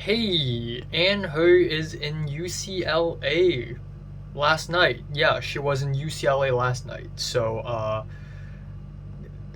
Hey, Anne Ho is in UCLA last night. Yeah, she was in UCLA last night. So,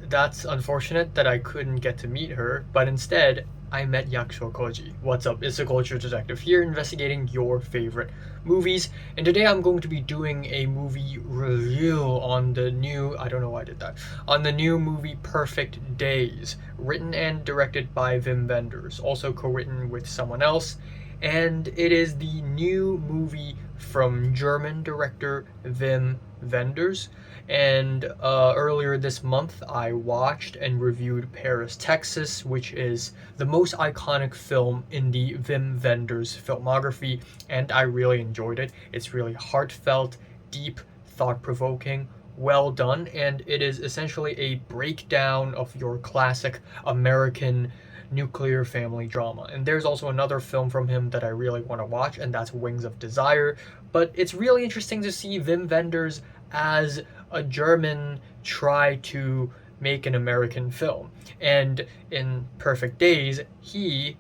that's unfortunate that I couldn't get to meet her, but instead, I met Yakusho Koji. What's up? It's a culture detective here investigating your favorite movies. And today I'm going to be doing a movie review on the new, I don't know why I did that, on the new movie Perfect Days, written and directed by Wim Wenders, also co-written with someone else. And it is the new movie from German director Wim Wenders. And earlier this month, I watched and reviewed Paris, Texas, which is the most iconic film in the Wim Wenders filmography, and I really enjoyed it. It's really heartfelt, deep, thought provoking, well done, and it is essentially a breakdown of your classic American nuclear family drama. And there's also another film from him that I really want to watch, and that's Wings of Desire. But it's really interesting to see Wim Wenders as a German try to make an American film. And in Perfect Days, he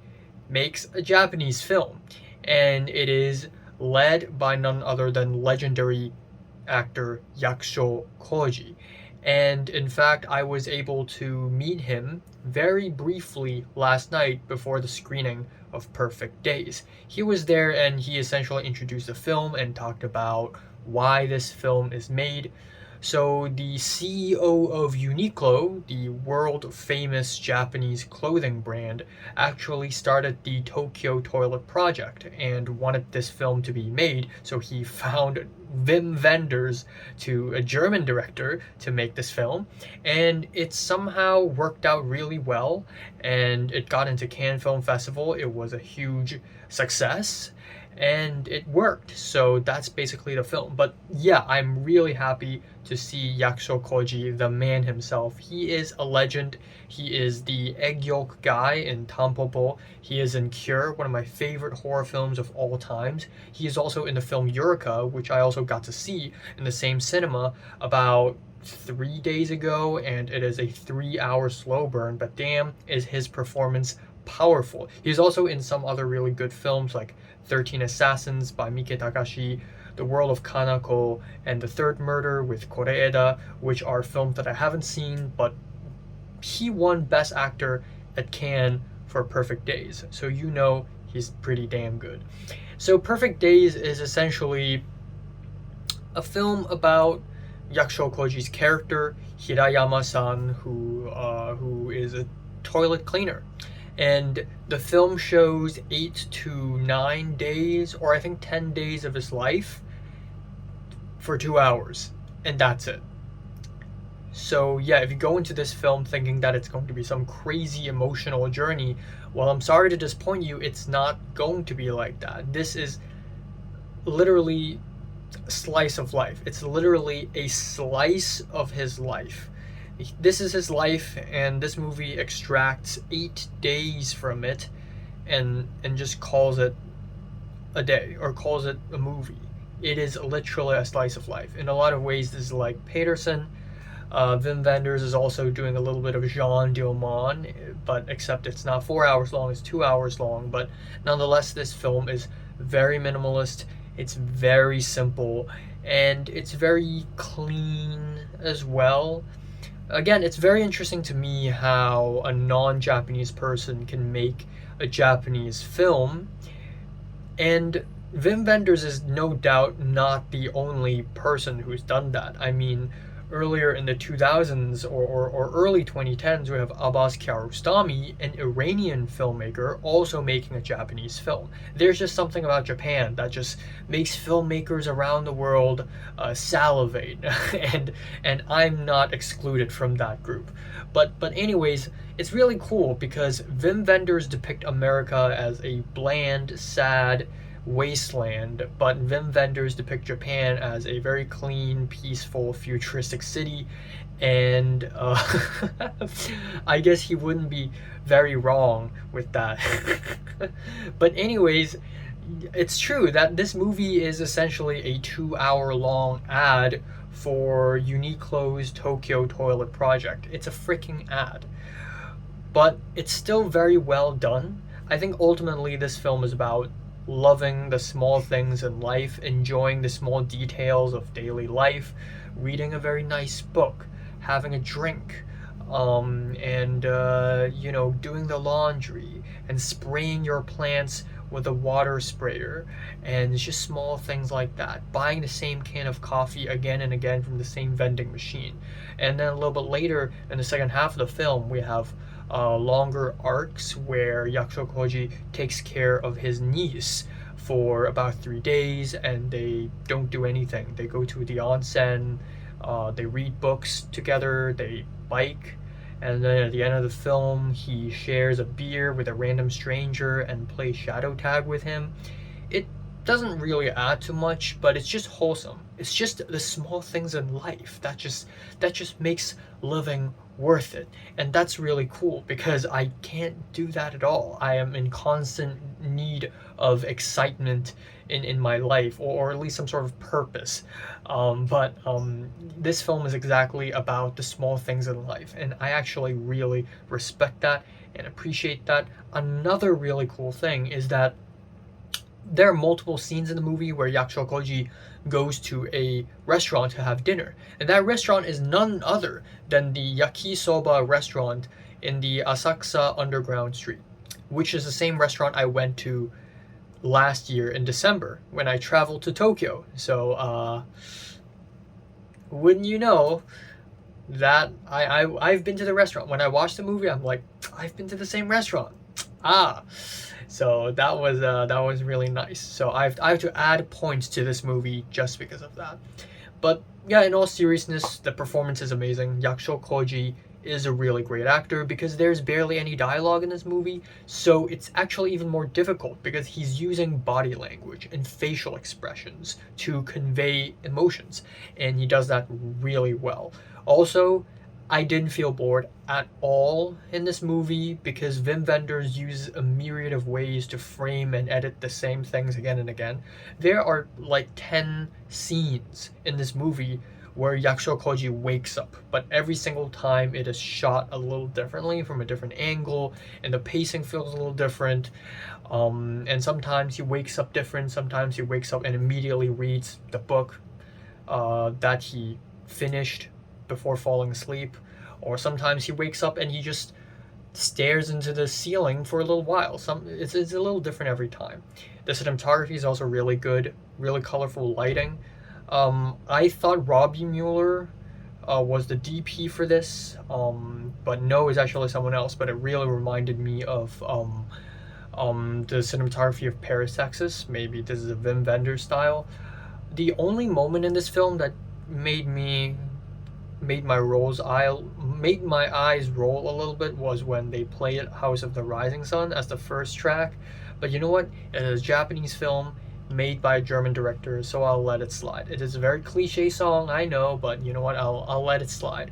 makes a Japanese film. And it is led by none other than legendary actor Yakusho Koji. And in fact, I was able to meet him very briefly last night before the screening of Perfect Days. He was there and he essentially introduced the film and talked about why this film is made. So the CEO of Uniqlo, the world famous Japanese clothing brand, actually started the Tokyo Toilet Project and wanted this film to be made. So he found Wim Wenders, to a German director, to make this film, and it somehow worked out really well. And it got into Cannes Film Festival. It was a huge success and it worked. So that's basically the film. But yeah, I'm really happy to see Yakusho Koji, the man himself. He is a legend. He is the egg yolk guy in Tampopo. He is in Cure, one of my favorite horror films of all times. He is also in the film Eureka, which I also got to see in the same cinema about 3 days ago, and it is a 3 hour slow burn, but damn, is his performance powerful. He's also in some other really good films like 13 Assassins by Mike Takashi, The World of Kanako, and The Third Murder with Koreeda, which are films that I haven't seen, but he won Best Actor at Cannes for Perfect Days, so you know he's pretty damn good. So Perfect Days is essentially a film about Yakusho Koji's character, Hirayama-san, who is a toilet cleaner. And the film shows 8 to 9 days, or I think 10 days of his life for 2 hours, and that's it. So yeah, if you go into this film thinking that it's going to be some crazy emotional journey, well, I'm sorry to disappoint you, it's not going to be like that. This is literally a slice of life. It's literally a slice of his life. This is his life, and this movie extracts 8 days from it and just calls it a day, or calls it a movie. It is literally a slice of life. In a lot of ways, this is like Peterson. Wim Wenders is also doing a little bit of Jean Dielman, but except it's not 4 hours long, it's 2 hours long. But nonetheless, this film is very minimalist, it's very simple, and it's very clean as well. Again, it's very interesting to me how a non-Japanese person can make a Japanese film, and Wim Wenders is no doubt not the only person who's done that. I mean, earlier in the 2000s or early 2010s, we have Abbas Kiarostami, an Iranian filmmaker, also making a Japanese film. There's just something about Japan that just makes filmmakers around the world salivate, and I'm not excluded from that group. But anyways, it's really cool because Wim Wenders depict America as a bland, sad wasteland, but Wim Wenders depict Japan as a very clean, peaceful, futuristic city, and I guess he wouldn't be very wrong with that. But anyways, it's true that this movie is essentially a 2 hour long ad for Uniqlo's Tokyo Toilet Project. It's a freaking ad, but it's still very well done. I think ultimately this film is about loving the small things in life, enjoying the small details of daily life, reading a very nice book, having a drink, and doing the laundry and spraying your plants with a water sprayer, and it's just small things like that. Buying the same can of coffee again and again from the same vending machine. And then a little bit later in the second half of the film, we have longer arcs where Yakusho Koji takes care of his niece for about 3 days, and they don't do anything. They go to the onsen, they read books together, they bike, and then at the end of the film, he shares a beer with a random stranger and plays shadow tag with him. It doesn't really add too much, but it's just wholesome. It's just the small things in life that just makes living worth it. And that's really cool because I can't do that at all. I am in constant need of excitement in my life, or at least some sort of purpose. But this film is exactly about the small things in life, and I actually really respect that and appreciate that. Another really cool thing is that there are multiple scenes in the movie where Yakusho Koji goes to a restaurant to have dinner. And that restaurant is none other than the yakisoba restaurant in the Asakusa Underground Street, which is the same restaurant I went to last year in December when I traveled to Tokyo. So, wouldn't you know that I've been to the restaurant. When I watched the movie, I'm like, I've been to the same restaurant. Ah, so that was really nice. So I have to add points to this movie just because of that. But yeah, in all seriousness, the performance is amazing. Yakusho Koji is a really great actor because there's barely any dialogue in this movie, so it's actually even more difficult because he's using body language and facial expressions to convey emotions, and he does that really well. Also, I didn't feel bored at all in this movie because Vim vendors use a myriad of ways to frame and edit the same things again and again. There are like 10 scenes in this movie where Yakusho Koji wakes up, but every single time it is shot a little differently from a different angle, and the pacing feels a little different. And sometimes he wakes up different, sometimes he wakes up and immediately reads the book that he finished before falling asleep, or sometimes he wakes up and he just stares into the ceiling for a little while. It's a little different every time. The cinematography is also really good, really colorful lighting. I thought Robbie Mueller was the DP for this, but no, it's actually someone else. But it really reminded me of the cinematography of Paris, Texas. Maybe this is a Wim Wenders style. The only moment in this film that made my eyes roll a little bit was when they played House of the Rising Sun as the first track. But you know what? It is a Japanese film made by a German director, so I'll let it slide. It is a very cliche song, I know, but you know what? I'll let it slide.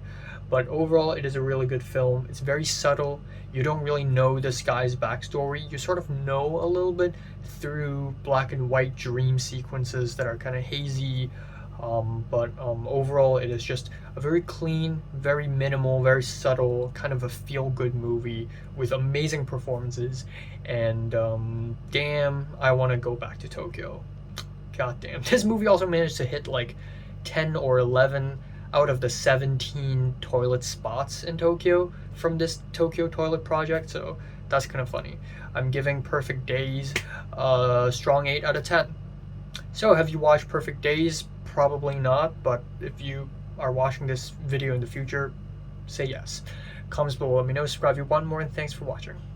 But overall, it is a really good film. It's very subtle. You don't really know this guy's backstory. You sort of know a little bit through black and white dream sequences that are kind of hazy. But overall, it is just a very clean, very minimal, very subtle, kind of a feel-good movie with amazing performances. And damn, I want to go back to Tokyo. God damn. This movie also managed to hit like 10 or 11 out of the 17 toilet spots in Tokyo from this Tokyo Toilet Project, so that's kind of funny. I'm giving Perfect Days a strong 8 out of 10. So, have you watched Perfect Days? Probably not, but if you are watching this video in the future, say yes. Comments below, let me know, subscribe if you want more, and thanks for watching.